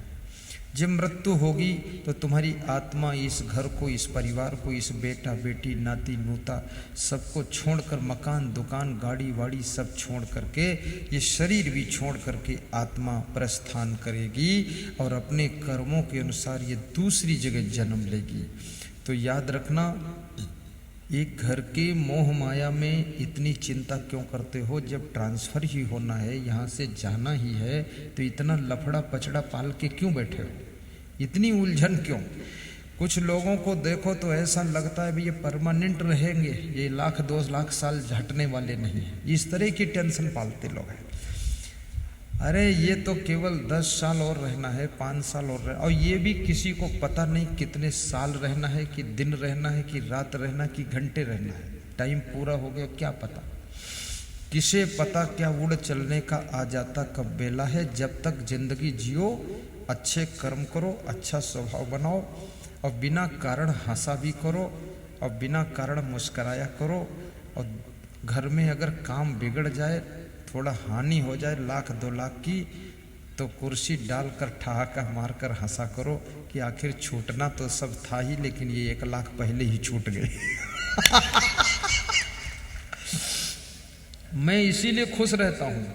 जब मृत्यु होगी तो तुम्हारी आत्मा इस घर को, इस परिवार को, इस बेटा बेटी नाती नूता सबको छोड़कर, मकान दुकान गाड़ी वाड़ी सब छोड़ करके, ये शरीर भी छोड़ करके आत्मा प्रस्थान करेगी और अपने कर्मों के अनुसार ये दूसरी जगह जन्म लेगी। तो याद रखना, एक घर के मोह माया में इतनी चिंता क्यों करते हो? जब ट्रांसफर ही होना है, यहाँ से जाना ही है, तो इतना लफड़ा पचड़ा पाल के क्यों बैठे हो? इतनी उलझन क्यों? कुछ लोगों को देखो तो ऐसा लगता है भी ये परमानेंट रहेंगे, ये 1,00,000-2 लाख साल हटने वाले नहीं है। इस तरह की टेंशन पालते लोग हैं। अरे ये तो केवल 10 साल और रहना है, 5 साल और और ये भी किसी को पता नहीं कितने साल रहना है, कि दिन रहना है, कि रात रहना, कि घंटे रहना है। टाइम पूरा हो गया क्या पता, किसे पता क्या उड़ चलने का आ जाता कब बेला है। जब तक जिंदगी जियो, अच्छे कर्म करो, अच्छा स्वभाव बनाओ, और बिना कारण हंसा भी करो, और बिना कारण मुस्कराया करो। और घर में अगर काम बिगड़ जाए, थोड़ा हानि हो जाए 1,00,000-2 लाख की, तो कुर्सी डालकर ठहाका मारकर हंसा करो कि आखिर छूटना तो सब था ही, लेकिन ये 1 लाख पहले ही छूट गए। मैं इसीलिए खुश रहता हूँ।